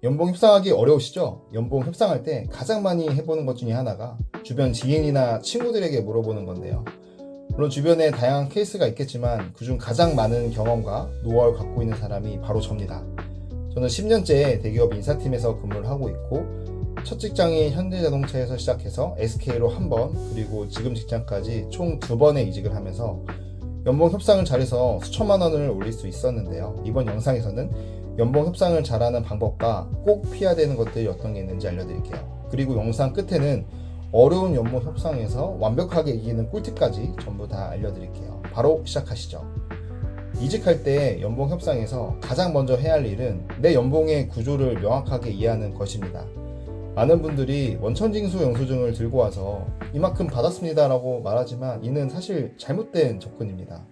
연봉 협상하기 어려우시죠? 연봉 협상할 때 가장 많이 해보는 것 중에 하나가 주변 지인이나 친구들에게 물어보는 건데요. 물론 주변에 다양한 케이스가 있겠지만 그중 가장 많은 경험과 노하우를 갖고 있는 사람이 바로 접니다. 저는 10년째 대기업 인사팀에서 근무를 하고 있고 첫 직장인 현대자동차에서 시작해서 SK로 한 번, 그리고 지금 직장까지 총 2번의 이직을 하면서 연봉 협상을 잘해서 수천만 원을 올릴 수 있었는데요. 이번 영상에서는 연봉 협상을 잘하는 방법과 꼭 피해야 되는 것들이 어떤 게 있는지 알려드릴게요. 그리고 영상 끝에는 어려운 연봉 협상에서 완벽하게 이기는 꿀팁까지 전부 다 알려드릴게요. 바로 시작하시죠. 이직할 때 연봉 협상에서 가장 먼저 해야 할 일은 내 연봉의 구조를 명확하게 이해하는 것입니다. 많은 분들이 원천징수 영수증을 들고 와서 이만큼 받았습니다 라고 말하지만 이는 사실 잘못된 접근입니다.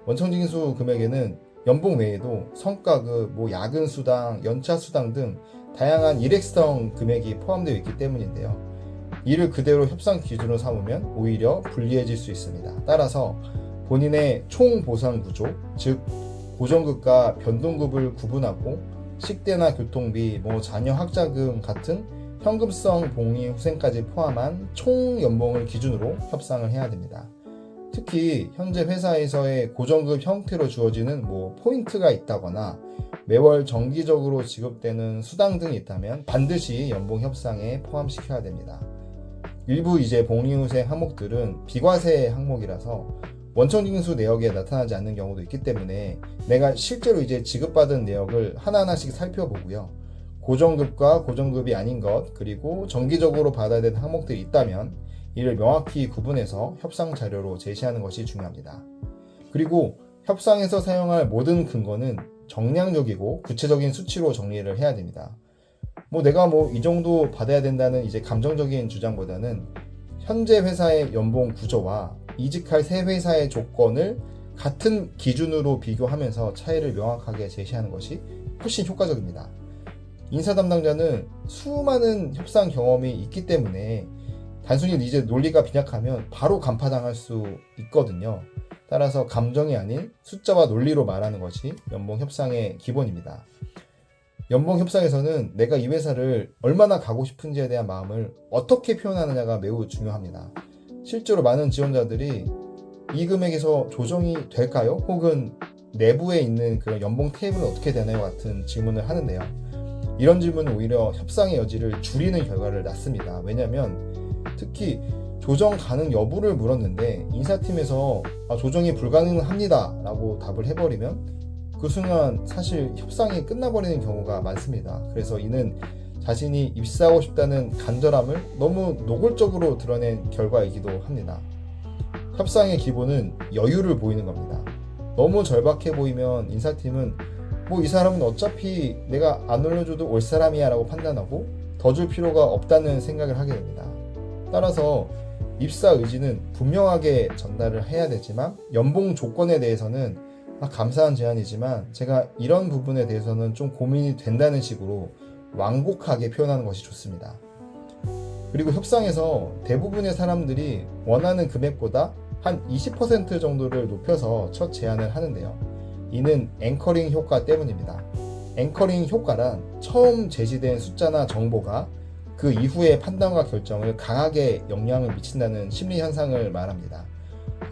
원천징수 금액에는 연봉 외에도 성과급, 야근 수당, 연차 수당 등 다양한 일회성 금액이 포함되어 있기 때문인데요. 이를 그대로 협상 기준으로 삼으면 오히려 불리해질 수 있습니다. 따라서 본인의 총 보상 구조, 즉 고정급과 변동급을 구분하고 식대나 교통비, 자녀 학자금 같은 현금성 복리 후생까지 포함한 총 연봉을 기준으로 협상을 해야 됩니다. 특히 현재 회사에서의 고정급 형태로 주어지는 포인트가 있다거나 매월 정기적으로 지급되는 수당 등이 있다면 반드시 연봉 협상에 포함시켜야 됩니다. 일부 복리후생 항목들은 비과세 항목이라서 원천징수 내역에 나타나지 않는 경우도 있기 때문에 내가 실제로 지급받은 내역을 하나하나씩 살펴보고요. 고정급과 고정급이 아닌 것, 그리고 정기적으로 받아야 되는 항목들이 있다면 이를 명확히 구분해서 협상 자료로 제시하는 것이 중요합니다. 그리고 협상에서 사용할 모든 근거는 정량적이고 구체적인 수치로 정리를 해야 됩니다. 내가 이 정도 받아야 된다는 감정적인 주장보다는 현재 회사의 연봉 구조와 이직할 새 회사의 조건을 같은 기준으로 비교하면서 차이를 명확하게 제시하는 것이 훨씬 효과적입니다. 인사 담당자는 수많은 협상 경험이 있기 때문에 단순히 논리가 빈약하면 바로 간파당할 수 있거든요. 따라서 감정이 아닌 숫자와 논리로 말하는 것이 연봉 협상의 기본입니다. 연봉 협상에서는 내가 이 회사를 얼마나 가고 싶은지에 대한 마음을 어떻게 표현하느냐가 매우 중요합니다. 실제로 많은 지원자들이 이 금액에서 조정이 될까요? 혹은 내부에 있는 그런 연봉 테이블은 어떻게 되나요? 같은 질문을 하는데요. 이런 질문은 오히려 협상의 여지를 줄이는 결과를 낳습니다. 왜냐하면 특히 조정 가능 여부를 물었는데 인사팀에서 조정이 불가능합니다 라고 답을 해버리면 그 순간 사실 협상이 끝나버리는 경우가 많습니다. 그래서 이는 자신이 입사하고 싶다는 간절함을 너무 노골적으로 드러낸 결과이기도 합니다. 협상의 기본은 여유를 보이는 겁니다. 너무 절박해 보이면 인사팀은 이 사람은 어차피 내가 안 올려줘도 올 사람이야 라고 판단하고 더 줄 필요가 없다는 생각을 하게 됩니다. 따라서 입사 의지는 분명하게 전달을 해야 되지만 연봉 조건에 대해서는 감사한 제안이지만 제가 이런 부분에 대해서는 좀 고민이 된다는 식으로 완곡하게 표현하는 것이 좋습니다. 그리고 협상에서 대부분의 사람들이 원하는 금액보다 한 20% 정도를 높여서 첫 제안을 하는데요. 이는 앵커링 효과 때문입니다. 앵커링 효과란 처음 제시된 숫자나 정보가 그 이후의 판단과 결정을 강하게 영향을 미친다는 심리 현상을 말합니다.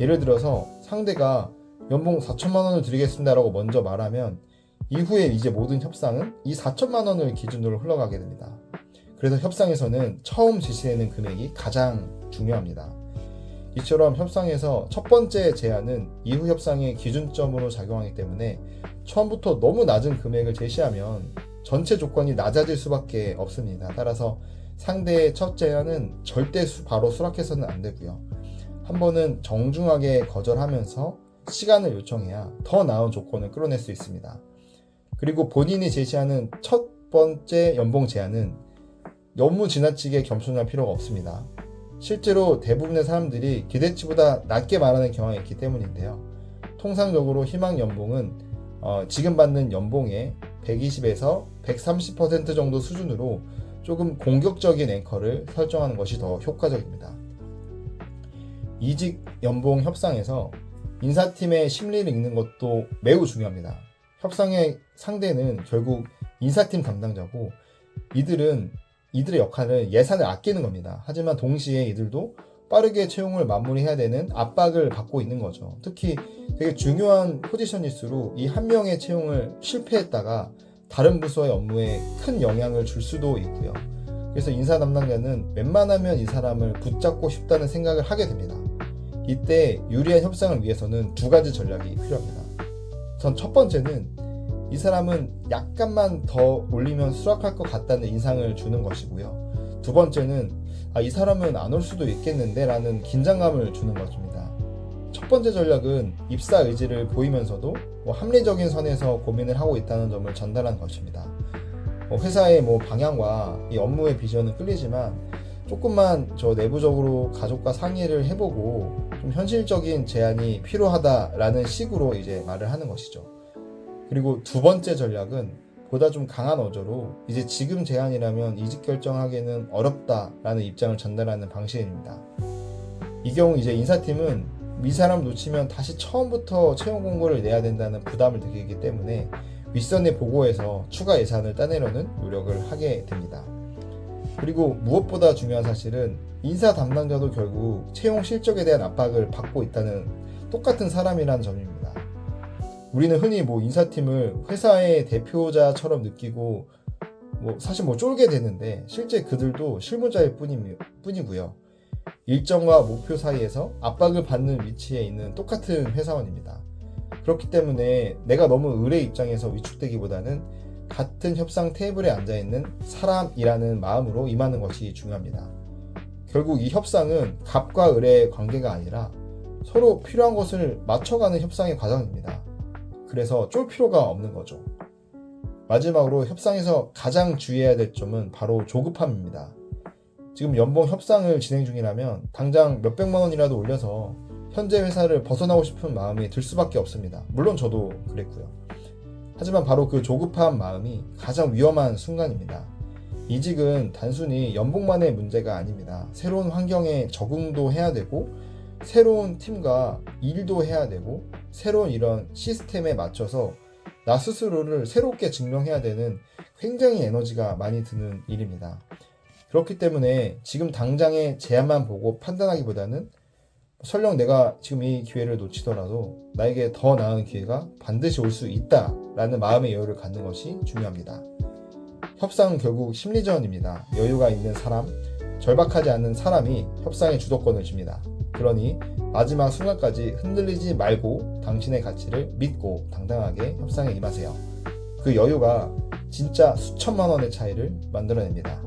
예를 들어서 상대가 연봉 4천만 원을 드리겠습니다 라고 먼저 말하면 이후에 모든 협상은 이 4천만 원을 기준으로 흘러가게 됩니다. 그래서 협상에서는 처음 제시되는 금액이 가장 중요합니다. 이처럼 협상에서 첫 번째 제안은 이후 협상의 기준점으로 작용하기 때문에 처음부터 너무 낮은 금액을 제시하면 전체 조건이 낮아질 수밖에 없습니다. 따라서 상대의 첫 제안은 절대 바로 수락해서는 안 되고요. 한 번은 정중하게 거절하면서 시간을 요청해야 더 나은 조건을 끌어낼 수 있습니다. 그리고 본인이 제시하는 첫 번째 연봉 제안은 너무 지나치게 겸손할 필요가 없습니다. 실제로 대부분의 사람들이 기대치보다 낮게 말하는 경향이 있기 때문인데요. 통상적으로 희망 연봉은 지금 받는 연봉의 120에서 130% 정도 수준으로 조금 공격적인 앵커를 설정하는 것이 더 효과적입니다. 이직 연봉 협상에서 인사팀의 심리를 읽는 것도 매우 중요합니다. 협상의 상대는 결국 인사팀 담당자고, 이들의 역할은 예산을 아끼는 겁니다. 하지만 동시에 이들도 빠르게 채용을 마무리해야 되는 압박을 받고 있는 거죠. 특히 되게 중요한 포지션일수록 이 한 명의 채용을 실패했다가 다른 부서의 업무에 큰 영향을 줄 수도 있고요. 그래서 인사 담당자는 웬만하면 이 사람을 붙잡고 싶다는 생각을 하게 됩니다. 이때 유리한 협상을 위해서는 두 가지 전략이 필요합니다. 전 첫 번째는 이 사람은 약간만 더 올리면 수락할 것 같다는 인상을 주는 것이고요. 두 번째는 이 사람은 안 올 수도 있겠는데 라는 긴장감을 주는 것입니다. 첫 번째 전략은 입사 의지를 보이면서도 합리적인 선에서 고민을 하고 있다는 점을 전달한 것입니다. 회사의 방향과 이 업무의 비전은 끌리지만 조금만 내부적으로 가족과 상의를 해보고 좀 현실적인 제안이 필요하다라는 식으로 이제 말을 하는 것이죠. 그리고 두 번째 전략은 보다 좀 강한 어조로 이제 지금 제안이라면 이직 결정하기는 어렵다라는 입장을 전달하는 방식입니다. 이 경우 이제 인사팀은 이 사람 놓치면 다시 처음부터 채용 공고를 내야 된다는 부담을 느끼기 때문에 윗선에 보고해서 추가 예산을 따내려는 노력을 하게 됩니다. 그리고 무엇보다 중요한 사실은 인사 담당자도 결국 채용 실적에 대한 압박을 받고 있다는 똑같은 사람이라는 점입니다. 우리는 흔히 인사팀을 회사의 대표자처럼 느끼고 사실 쫄게 되는데 실제 그들도 실무자일 뿐이고요. 일정과 목표 사이에서 압박을 받는 위치에 있는 똑같은 회사원입니다. 그렇기 때문에 내가 너무 을의 입장에서 위축되기보다는 같은 협상 테이블에 앉아있는 사람이라는 마음으로 임하는 것이 중요합니다. 결국 이 협상은 갑과 을의 관계가 아니라 서로 필요한 것을 맞춰가는 협상의 과정입니다. 그래서 쫄 필요가 없는 거죠. 마지막으로 협상에서 가장 주의해야 될 점은 바로 조급함입니다. 지금 연봉 협상을 진행 중이라면 당장 몇백만 원이라도 올려서 현재 회사를 벗어나고 싶은 마음이 들 수밖에 없습니다. 물론 저도 그랬고요. 하지만 바로 그 조급한 마음이 가장 위험한 순간입니다. 이직은 단순히 연봉만의 문제가 아닙니다. 새로운 환경에 적응도 해야 되고 새로운 팀과 일도 해야 되고 새로운 이런 시스템에 맞춰서 나 스스로를 새롭게 증명해야 되는 굉장히 에너지가 많이 드는 일입니다. 그렇기 때문에 지금 당장의 제안만 보고 판단하기보다는 설령 내가 지금 이 기회를 놓치더라도 나에게 더 나은 기회가 반드시 올 수 있다라는 마음의 여유를 갖는 것이 중요합니다. 협상은 결국 심리전입니다. 여유가 있는 사람, 절박하지 않는 사람이 협상의 주도권을 줍니다. 그러니 마지막 순간까지 흔들리지 말고 당신의 가치를 믿고 당당하게 협상에 임하세요. 그 여유가 진짜 수천만 원의 차이를 만들어냅니다.